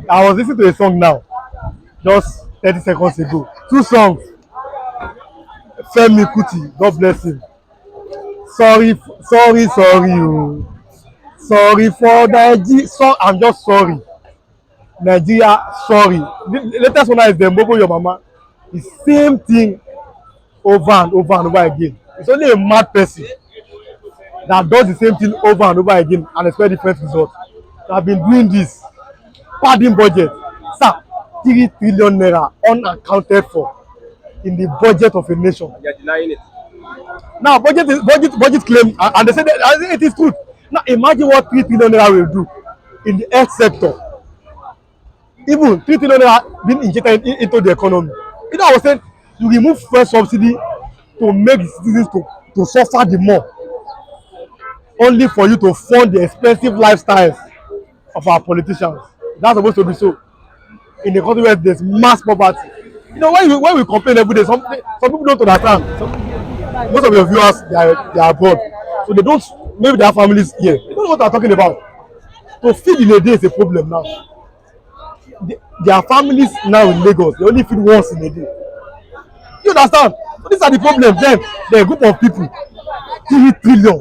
I was listening to a song now, just 30 seconds ago. Two songs. Femi Kuti, God bless him. Sorry, oh. Sorry for Nigeria. So, I'm just sorry. Nigeria, sorry. The latest one is the Mbogo Your Mama. The same thing over and over and over again. It's only a mad person that does the same thing over and over again and expect different results. They have been doing this. Padding budget. Sir, 3 trillion naira unaccounted for in the budget of a nation. You're denying it. Now, budget claim, and they say that it is true. Now, imagine what 3 trillion naira will do in the health sector. Even 3 trillion naira being injected into the economy. You know, I was saying, you remove first subsidy to make the citizens to suffer the more, only for you to fund the expensive lifestyles of our politicians. That's supposed to be so. In a country where there's mass poverty. You know, when we complain every day, some people don't understand. Most of your viewers, they are abroad. So they don't, maybe they have families here. They don't know what I'm talking about. To feed in a day is a problem now. Their families now in Lagos, they only feed once in a day. You understand? So these are the problems. Then there are a group of people, 3 trillion,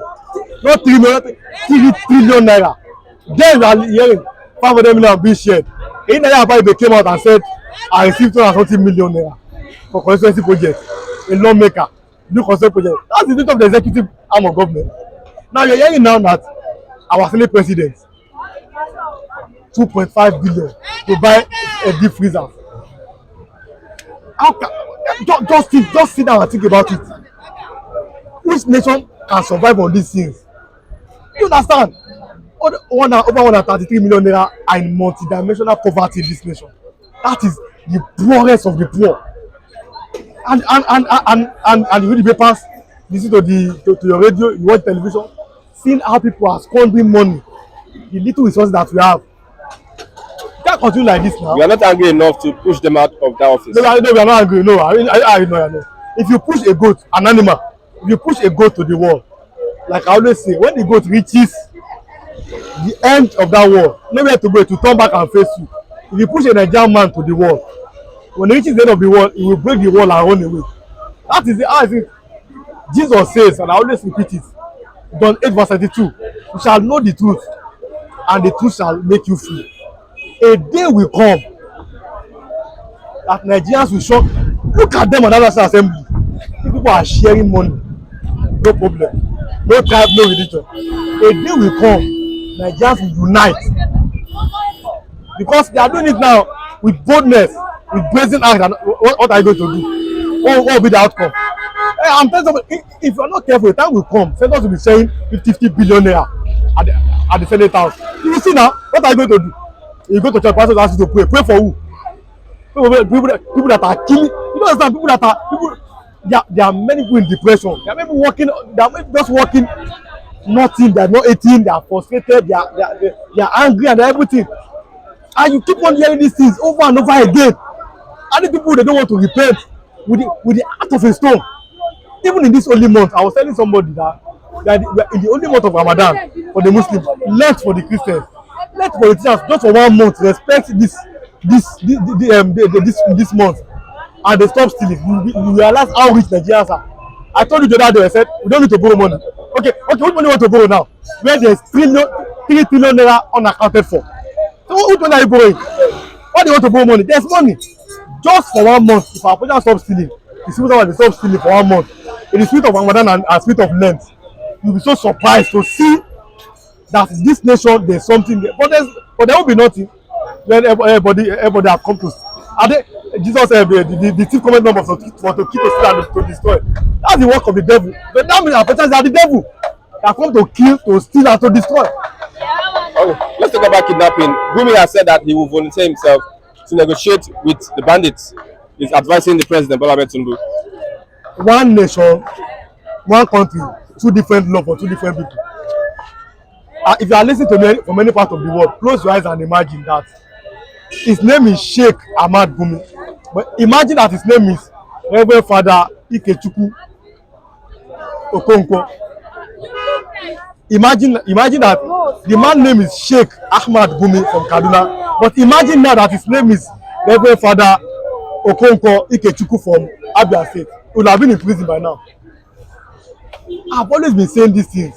not 3 million, 3 trillion naira. Then we are hearing 500 million being shared. Naira Abayibe came out and said, I received 240 million naira for constituency project. A lawmaker, do constituency project. That's the duty of the executive arm of government. Now you're hearing now that our Senate president, 2.5 billion to buy a deep freezer. How can, just sit down and think about it. Which nation can survive on these things? You understand? Over 133 million naira are in multidimensional poverty in this nation. That is the poorest of the poor. And you read the papers, listen to your radio, you watch television, seeing how people are squandering money, the little resources that we have. You can't continue like this now. We are not angry enough to push them out of that office. No, we are not angry. No, I know. If you push a goat, an animal, if you push a goat to the wall, like I always say, when the goat reaches the end of that wall, nowhere to go, to turn back and face you. If you push a Nigerian man to the wall, when he reaches the end of the wall, he will break the wall and run away. That is how I think Jesus says, and I always repeat it. John 8 verse 32. You shall know the truth, and the truth shall make you free. A day will come that Nigerians will shock. Look at them on the National Assembly. People are sharing money. No problem. No tribe, no religion. A day will come, Nigerians will unite. Because they are doing it now with boldness, with brazen act. And what are you going to do? What will be the outcome? I'm telling you, if you are not careful, the time will come. Senators will be saying 50 billion naira at the Senate House. You will see now, what are you going to do? You go to church, pastor asks you to pray. Pray for who? People that are killing. You don't understand, people that are people. There are many people in depression. There are many people working. They are just working. Nothing. They are not eating. They are frustrated. They are angry and everything. And you keep on hearing these things over and over again. And the people, they don't want to repent with the heart of a stone. Even in this holy month, I was telling somebody that in the holy month of Ramadan for the Muslims, Lent for the Christians, let politicians just for 1 month respect this month, and they stop stealing. You realize how rich Nigerians are. I told you the other day, I said we don't need to borrow money. Okay, what money you want to borrow now? Where there's 3 trillion naira unaccounted for. So which money are you borrowing? Why do you want to borrow money? There's money. Just for 1 month, if our politicians stop stealing, the civil servants stop stealing for 1 month, in the spirit of Ramadan and spirit of Lent, you'll be so surprised to see that this nation there's something there. But there will be nothing when everybody have come to. Jesus said the thief cometh not for to kill, to steal, and to destroy. That's the work of the devil. But that means our politicians are the devil. They have come to kill, to steal, and to destroy. Okay, let's talk about kidnapping. Gumi has said that he will volunteer himself to negotiate with the bandits. He's advising the president, Bola Ahmed Tinubu. One nation, one country, 2 different laws for 2 different people. If you are listening to me from any part of the world, close your eyes and imagine that his name is Sheikh Ahmad Gumi. But imagine that his name is Reverend Father Ikechukwu Okonkwo. Imagine that the man's name is Sheikh Ahmad Gumi from Kaduna, But imagine now that his name is Reverend Father Okonkwo Ikechukwu from Abia State. He would have been in prison by now. I've always been saying these things.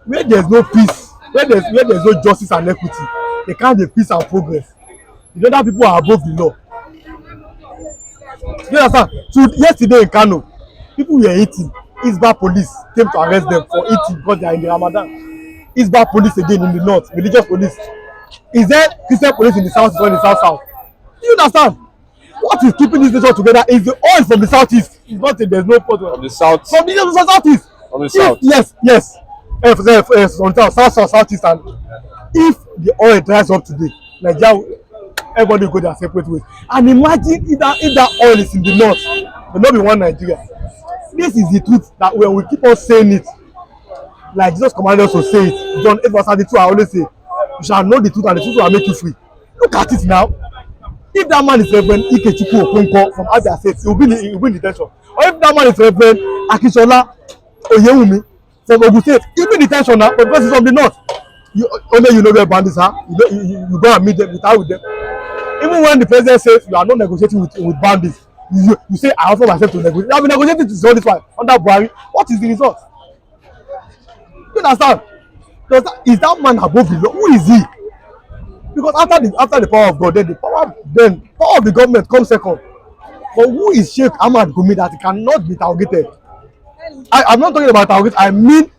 Where there's no peace, where there's no justice and equity, there can't be peace and progress. The other people are above the law. You understand? So yesterday in Kano, people were eating. Isba police came to arrest them for eating because they are in the Ramadan. Isba police again in the north, religious police. Is there Christian police in the south or in the south? Do you understand? What is keeping this nation together is the oil from the southeast. It's not that there's no problem. From the south. From the southeast. From the south. Yes. From southeast, and if the oil dries up today, Nigeria, everybody will go their separate ways. And imagine if that oil is in the north, there will not be one Nigeria. This is the truth that when we keep on saying it, like Jesus commanded us to say it, John 8:32, I always say, you shall know the truth and the truth will make you free. Look at it now. If that man is Reverend Ikechukwu Okonkwo from Abia State, he will be in detention. Or if that man is Reverend Akishola Oyewumi from Ogun State, he will be in detention now, but because he's from the north. You know where bandits are. You go and meet them, you talk with them. Even when the president says you are not negotiating with bandits, you say I offer myself to negotiate. You have been negotiating to all this while under Buhari. What is the result? You understand? Is that man above the law? Who is he? Because after the power of God, then the power of the government comes second. But who is Sheikh Ahmad Gumi that he cannot be interrogated? I'm not talking about interrogation. I mean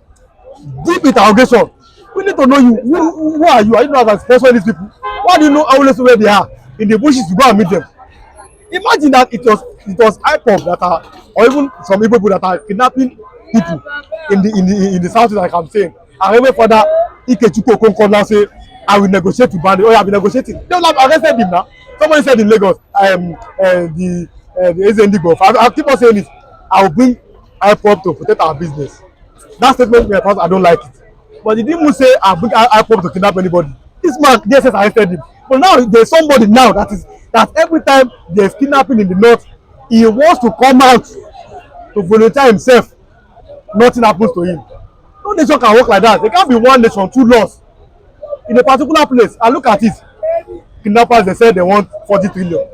deep interrogation. We need to know you. Who are you? Are you not as sponsor these people? Why do you know always where they are? In the bushes, you go and meet them. Imagine that it was IPOB that are, or even some Igbo people that are kidnapping people in the south, like I'm saying. And even further, Ikechukwu Okonkwo now say, I will negotiate with bandits. Oh, you have been negotiating. They will have arrested him now. Somebody said in Lagos, the Indigbo. I keep on saying it. I will bring IPOB to protect our business. That statement, I don't like it. But he didn't say I bring IPOB to kidnap anybody. This man, they says arrested him. But now there's somebody now that every time there's kidnapping in the north, he wants to come out to volunteer himself. Nothing happens to him. No nation can work like that. There can't be one nation, two laws. In a particular place, and look at it. Kidnappers, they said they want 40 trillion.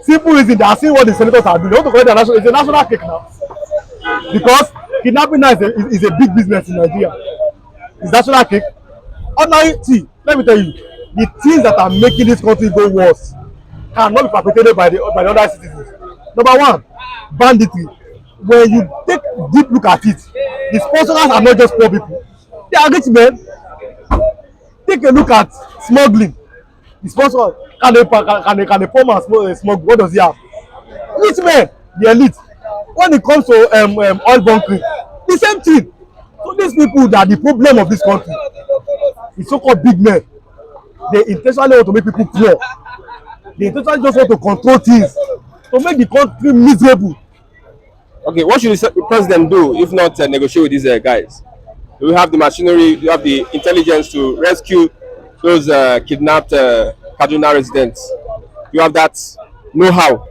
Simple reason, they are seeing what the senators are doing. They want to collect their national, it's a national cake now. Because kidnapping now is a big business in Nigeria. It's national cake. Ordinary, see, let me tell you, the things that are making this country go worse cannot be perpetrated by the other citizens. Number one, banditry. When you take deep look at it, the sponsors are not just poor people. They are rich men. Take a look at smuggling. The sponsor can a poor man smuggle? What does he have? Rich men, the elite. When it comes to oil bunkering, the same thing. So these people that are the problem of this country, the so-called big men, they intentionally want to make people poor. They intentionally just want to control things, to make the country miserable. Okay, what should the president do if not negotiate with these guys? Do we have the machinery, do we have the intelligence to rescue those kidnapped Kaduna residents? Do you have that know-how?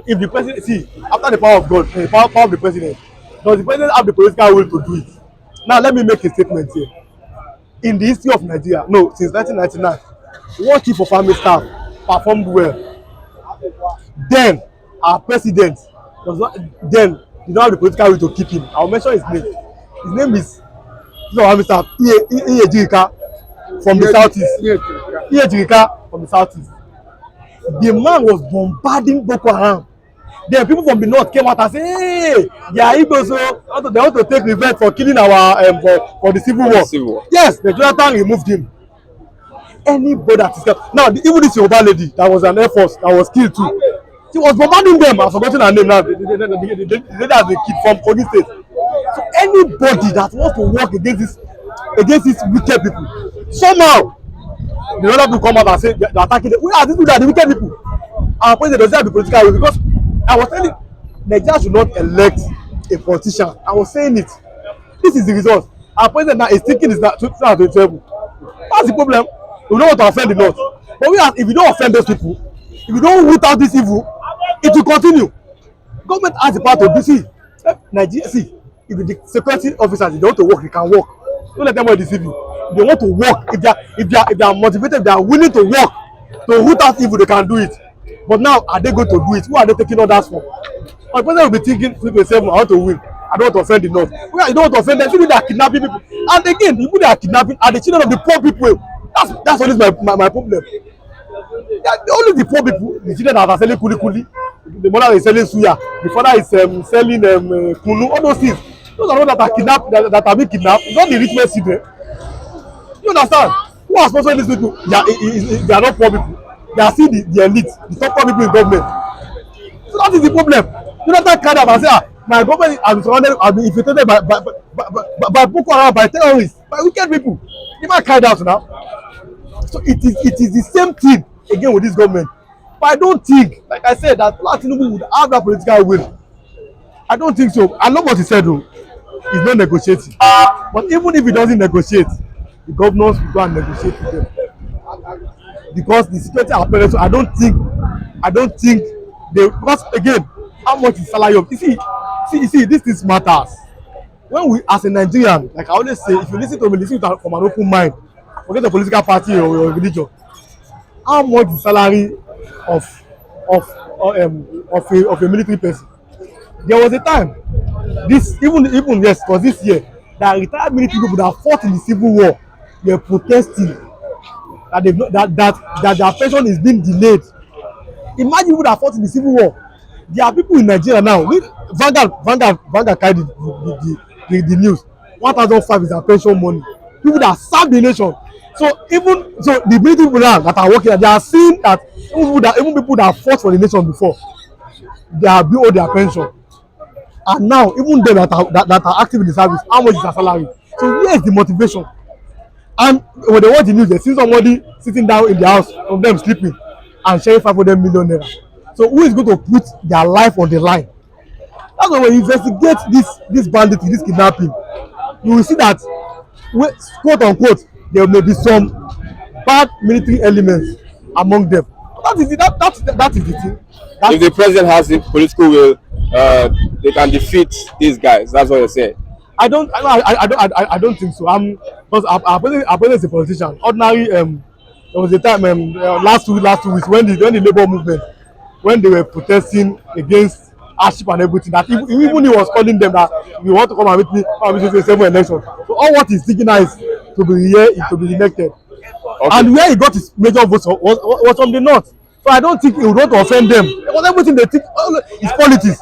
If the president, see, after the power of God, the power of the president, does the president have the political will to do it? Now, let me make a statement here. In the history of Nigeria, no, since 1999, one chief of army staff performed well. Then, our president did not have the political will to keep him. I'll mention his name. His name is Chief of Army Staff Iyejirika from the southeast. Iyejirika from the southeast. The man was bombarding Boko Haram. Then people from the north came out and said, hey, they are Igbos, so they want to take revenge for killing our for the civil war. Yes, the Jonathan removed him. Anybody that is kept. Now, even this Yoruba lady that was an Air Force that was killed too, she was bombarding them. I've forgotten her name now. The lady has been killed from Kogi State. So anybody that wants to work against these wicked people, somehow the other people come out and say they're attacking them. We are these people that are the wicked people. Our president doesn't have the political will, because I was telling Nigeria should not elect a politician. I was saying it. This is the result. Our president now is thinking is that 2027. That's the problem. We don't want to offend the North. But if you don't offend those people, if you don't root out this evil, it will continue. Government has the power to do. See, Nigeria, see, if the security officers they don't want to work, they can work. Don't let them deceive you. they want to work, if they are motivated, they are willing to work to root out evil, they can do it. But now, are they going to do it? Who are they taking orders for? My president will be thinking to himself, I want to win. I don't want to offend the North. Well, you don't want to offend them. People that are kidnapping people. And again, the people that are kidnapping are the children of the poor people. That's always my problem. Only the poor people, the children that are selling kuli kuli, the mother is selling suya, the father is selling kunu, all those things. Those are the ones that are kidnapped, that are being kidnapped. It's not the rich man's children. You understand? Who are sponsoring these people? They are not poor people. They are still the elite, the top poor people in government. So that is the problem. You don't have kind of and say, my government has been surrounded, has been infiltrated by Boko Haram, by terrorists, by wicked people. You might carry out now. So it is the same thing again with this government. But I don't think, like I said, that Tinubu would have that political will. I don't think so. I know what he said though. He's not negotiating. But even if he doesn't negotiate, the governors will go and negotiate with them. Because the security apparatus, I don't think they, because again, how much is salary of, you see, this matters. When we, as a Nigerian, like I always say, if you listen to me, listen to from an open mind, forget the political party or religion. How much is salary of a military person? There was a time, this even yes, for this year, that retired military people that fought in the civil war were protesting that their pension is being delayed. Imagine people that fought in the civil war. There are people in Nigeria now. Vanguard carried the news. 1,005 is their pension money. People that serve the nation. So the military people now that are working, they are seeing that even people that fought for the nation before, they are being owed their pension. And now even them that are active in the service, how much is their salary? So where is the motivation? And when they watch the news, they see somebody sitting down in the house, of them sleeping, and sharing 500 million naira. So who is going to put their life on the line? That's why when you investigate this banditry, this kidnapping, you will see that, quote unquote, there may be some bad military elements among them. That is the thing. If the president has the political will, they can defeat these guys. That's what you're saying. I don't think so. Because our president is a politician. Ordinary, there was a time last 2 weeks when the labor movement, when they were protesting against hardship and everything, that even he was calling them that we want to come and meet me for 7 election. So all what he's thinking now is to be elected. Okay. And where he got his major votes was from the north. So I don't think he would want to offend them. Because everything they think is politics.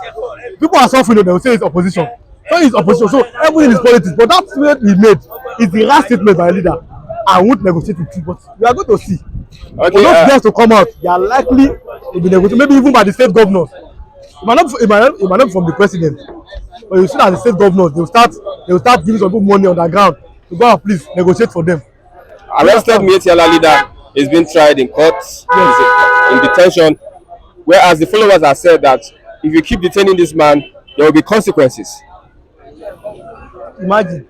People are suffering, they will say it's opposition. So it's opposition. So everything is politics. But that statement he made is the last statement by a leader. I won't negotiate with you, but we are going to see. Okay, for those guys to come out, they are likely to be negotiated, maybe even by the state governors. It might not be from the president, but you see that the state governors, they will start giving some people money on the ground to go and please negotiate for them. Arrested Mietiala leader is being tried in court, in detention, whereas the followers have said that if you keep detaining this man, there will be consequences. Imagine.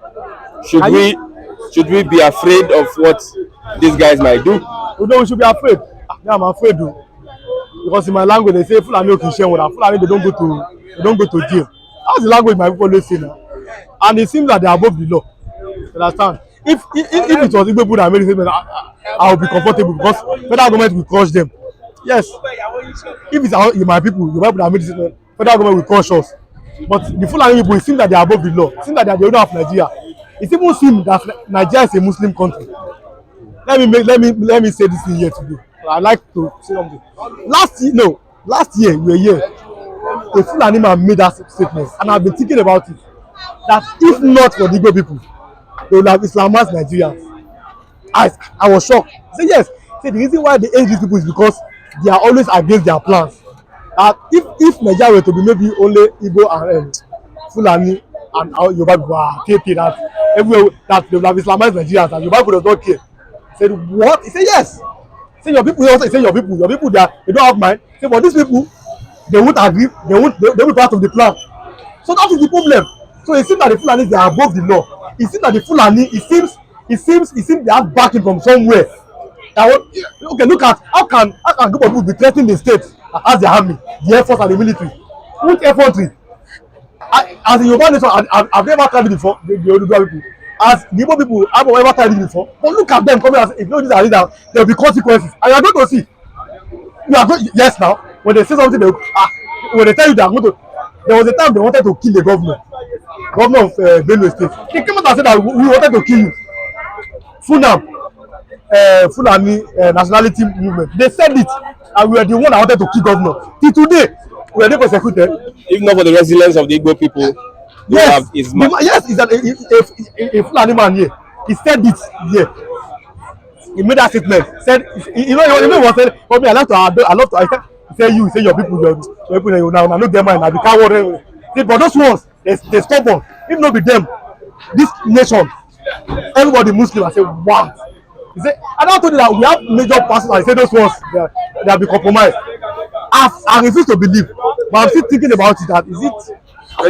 Should we be afraid of what these guys might do? We should be afraid. Yeah, I'm afraid though. Because in my language they say Fulani Fulani they don't go to jail. That's the language my people always say now. And it seems that they are above the law. You understand? If it was Igbo people that made the statement, I would be comfortable because federal government will crush them. Yes. If it's my people that made the statement, federal government will crush us. But the Fulani people, it seems that they are above the law. It seems that they are the owner of Nigeria. It even seems that Nigeria is a Muslim country. Let me say this thing here today. I like to say something. Last year we were here. A Fulani man made that statement, and I've been thinking about it. That if not for the Igbo people, they would have Islamized Nigerians. I was shocked. Say yes. Say the reason why they hate these people is because they are always against their plans. If Nigeria were to be maybe only Igbo and Fulani and Yoruba people are KP that everywhere that they will have Islamized Nigerians and Yoruba people does not care. He said what? He said yes. Say your people also say your people they don't have mind. Say but these people they won't agree, they will be part of the plan. So that is the problem. So it seems that the Fulani they are above the law. It seems that the Fulani it seems they have backing from somewhere. Okay, look at how can group of people be threatening the state as the army, the air force and the military. Which infantry? As a Yoruba nation, I've never tried it before. The Yoruba people. as the Igbo people have ever tried it before. But look at them coming as if you know these are leaders, there will be consequences. And you are going to see. You are going, yes, now when they say something, they when they tell you they are going to. There was a time they wanted to kill the governor of Benue State. They came out and said that we wanted to kill you. Funam, Fulani nationality movement. They said it, and we were the one that wanted to kill governor. Till today, we are not persecuted. If not for the resilience of the Igbo people, Yes, is yes, is a Fulani man here. He said it here. He made that statement. Said, you know what said? For me, I love to. I said, say you, say your people, you now no get mind. I be coward. But those ones, they stubborn. If not be them, this nation, everybody Muslim, I say wow. He said, I don't told you that we have major pastors. I say those ones, they have been compromised. I refuse to believe, but I'm still thinking about it. That is it.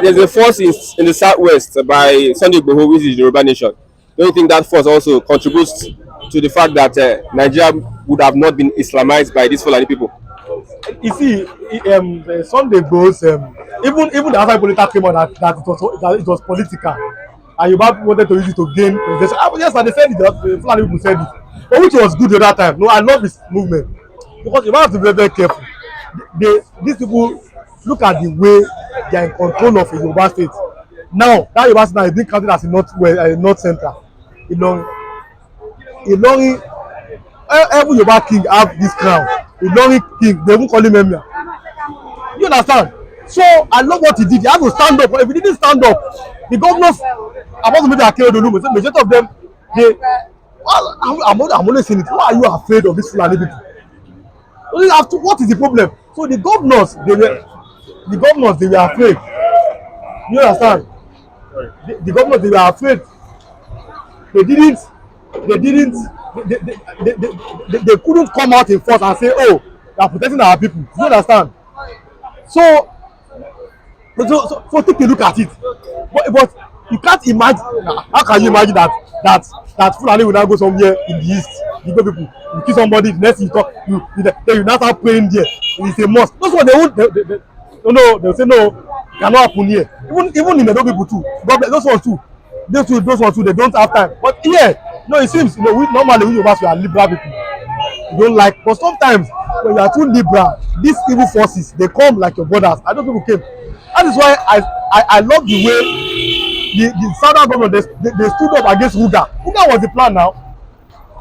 There's a force in the southwest by Sunday Igbo, which is the Yoruba nation. Don't you think that force also contributes to the fact that Nigeria would have not been Islamized by these Fulani people? You see, Sunday goes, even the outside political came on that it was political, and you wanted to use it to gain presidential. Yes, and they said it, the Fulani people said it, but which was good the other time. No, I love this movement because you have to be very, very careful. These people look at the way they are in control of a Yoruba state. Now, that Yoruba state now is being counted as a north central. Ilorin, every Yoruba king have this crown. Ilorin king, they won't call him Emir. You understand? So I love what he did. He had to stand up. If he didn't stand up, the governors, apart from maybe Akeredolu, majority of them, I'm only saying it. Why are you afraid of these Fulani people? What is the problem? So the governors, they were afraid. You understand? The governors, they were afraid. They couldn't come out in force and say, oh, they are protecting our people. You understand? So take a look at it. But you can't imagine. How can you imagine that Fulani will now go somewhere in the east? You go people, you kill somebody, the next you talk, then you now start praying there. It's a mosque. Those ones they won't. They'll say no, cannot happen here. Even in the people too. But those ones too. Those ones too. They don't have time. But here, no, it seems normally we are liberal people. You don't like, but sometimes when you are too liberal, these evil forces they come like your brothers. I know people came. That is why I love the way the southern government they stood up against Ruga. Ruga was the plan now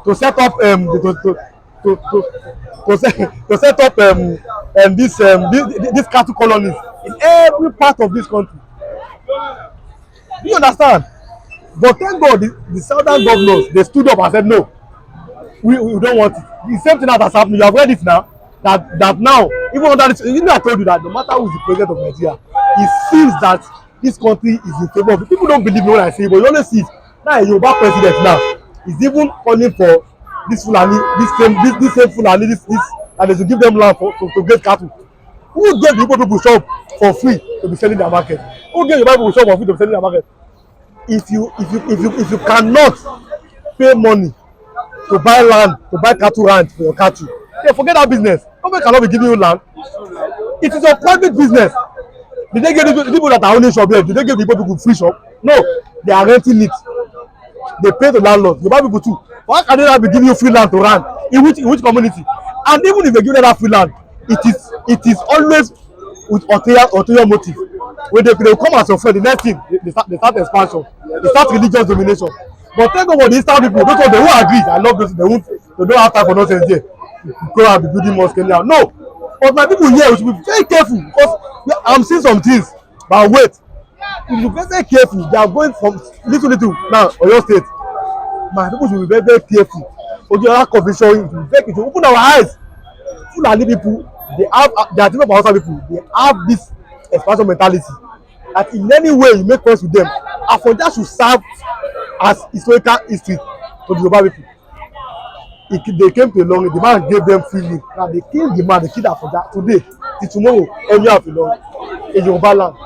to set up to set up this cattle colonies in every part of this country. Do you understand? But thank God the southern governors they stood up and said no, we don't want it. The same thing that has happened. You have read it now. That now, even under this, I told you that no matter who is the president of Nigeria, it seems that this country is in favor of it. People don't believe me when I say it, but you always see it. Now a Yoruba president now is even calling for this Fulani, this same Fulani, and they should give them land to get cattle. Who gave the Igbo people shop for free to be selling their market? Who gave the Igbo people shop for free to be selling their market? If you cannot pay money to buy land, to buy cattle land for your cattle, then forget that business. Government cannot be giving you land. It is a private business. Did they give the people that are owning shop here? Did they give the people free shop? No, they are renting it. They pay the landlord. You buy people too. Why can they not be giving you free land to run? In which community? And even if they give them that free land, it is always with ulterior motive. When they come as your friend, the next thing they start expansion, they start religious domination. But thank God for the Eastern people, those ones they won't agree. I love those. They don't have time for nonsense there. Go and be building mosque now. No, but my people here we should be very careful because I'm seeing some things. But wait, we should be very careful. They are going from little now Oyo State. My people should be very, very careful. Okay, that confusion to open our eyes. Fulani people, they are different from outside people. They have this expansion mentality. That in any way you make friends with them, Afonja should serve as historical history to the Yoruba people. They came to Ilorin, the man gave them free leave. Now they killed the man, they killed Afonja. Today, till tomorrow, every of Ilorin in Yoruba land.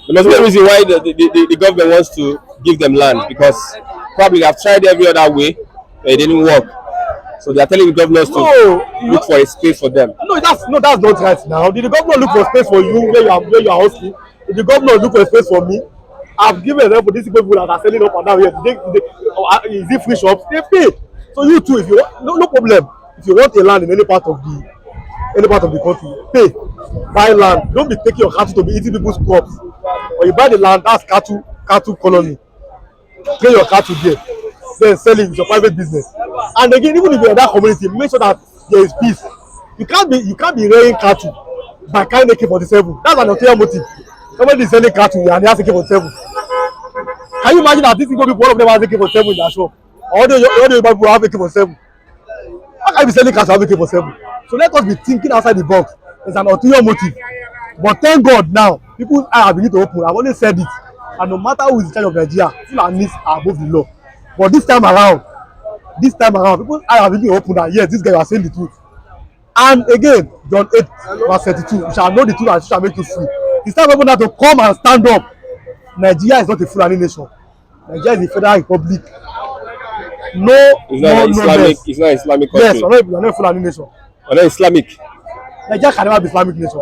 There must be a reason why the government wants to give them land, because probably they have tried every other way, but it didn't work. So they are telling the governors to look for a space for them. No, that's not right now. Did the governor look for space for you where you are hosting? Did the governor look for a space for me? I've given example these people that are selling up and down here. Is it free shops? They pay. So you too, if you want, no problem. If you want a land in any part of the country, pay. Buy land. Don't be taking your cattle to be eating people's crops. When you buy the land, that's cattle colony. Train your cattle there. Then sell it. It's your private business. And again, even if you're in that community, make sure that there is peace. You can't be rearing cattle by carrying AK-47. That's an ulterior motive. Somebody is selling cattle and he has AK-47. Can you imagine that these Igbo people, all of them have AK-47 in their shop? All the Igbo people have AK-47. How can you be selling cattle and have AK-47? So let us be thinking outside the box. It's an ulterior motive. But thank God now, people's eyes have been to open. I've always said it. And no matter who is in charge of Nigeria, Fulani are above the law. But this time around, people's eyes have been open that yes, this guy was saying the truth. And again, John 8, verse 32, you shall know the truth and it shall make you free. It's time for people now to come and stand up. Nigeria is not a Fulani nation. Nigeria is a federal republic. No, It's not Islamic country. Yes, we're not a Fulani nation. We're not Islamic. Nigeria can never be Islamic nation.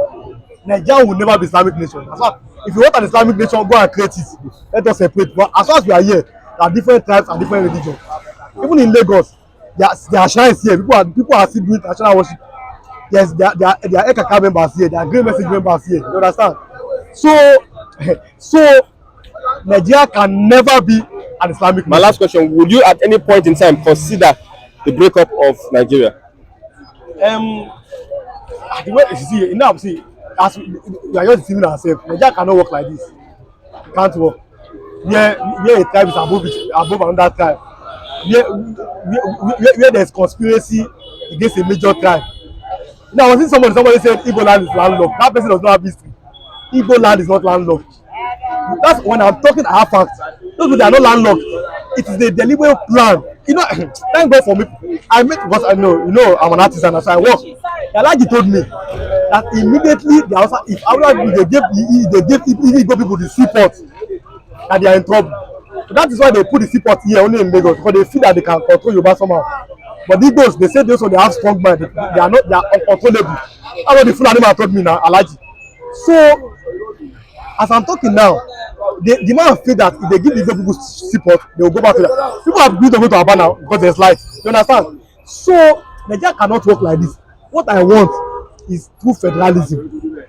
Nigeria will never be Islamic nation. As far, if you want an Islamic nation, go and create it. Let us separate. But as far as we are here, there are different tribes and different religions. Even in Lagos, there are shrines here. People are still doing traditional worship. Yes, there are Ekaka members here. There are Great Message members here. You understand? So Nigeria can never be an Islamic nation. My last question: would you, at any point in time, consider the breakup of Nigeria? The way see, as we are just deceiving ourselves. Nigeria cannot work like this. It can't work. Where a tribe is above another tribe. Where there's conspiracy against a major tribe. Now, I was seeing somebody said Igbo land is landlocked. That person does not have history. Igbo land is not landlocked. That's when I'm talking, I have facts. Those people, they are not landlocked. It is a deliberate plan. You know, thank God for me. I met, because I know, I'm an artist and so I work. Alaji told me that immediately they also, if they gave Igbo people the seaport, that they are in trouble. So that is why they put the seaport here only in Lagos, because they feel that they can control Yoruba somehow. But the Igbos, they say those one they have strong mind. They are uncontrollable. That's what the Fulani man told me now, Alaji. So as I'm talking now, the man feel that if they give the people support, they will go back to that. People have been to go to Aba now because there's light. You understand? So Nigeria cannot work like this. What I want is true federalism.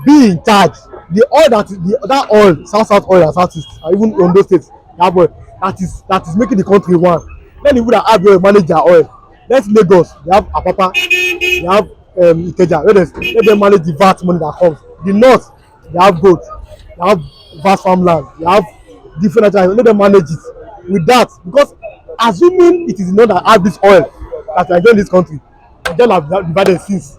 Be in charge. The oil that oil, South oil and South East, and even on those states, that oil that is making the country one. Let the people that have oil manage their oil. Let Lagos, they have Apapa, they have Ikeja. Let them manage the VAT money that comes. The North, they have gold, they have vast farmland, they have different agents. Let them manage it. With that, because assuming it is not that have this oil that we enjoy in this country, they have divided since.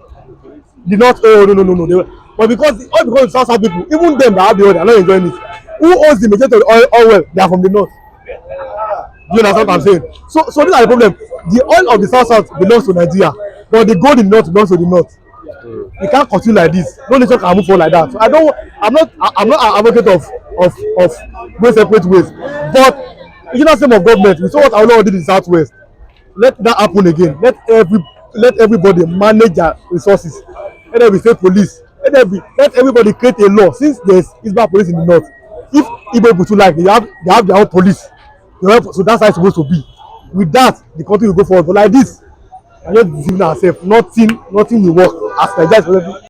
The North, no. But because the South people, even them that have the oil, they are not enjoying it. Who owns the majority of the oil? They are from the North. Do you understand what I'm saying? So these are the problem. The oil of the South belongs to Nigeria, but the gold in the North belongs to the North. We can't continue like this. No nation can move forward like that. So I'm not an advocate of going separate ways. But regional system of government, we saw what Awolowo did in the Southwest. Let that happen again. Let everybody manage their resources. Let there be state police. Let everybody create a law. Since there's Islamic police in the North, if Igbo people too like, they have their own police. So that's how it's supposed to be. With that, the country will go forward. But like this, we are just deceiving ourselves. Nothing will work as Nigeria is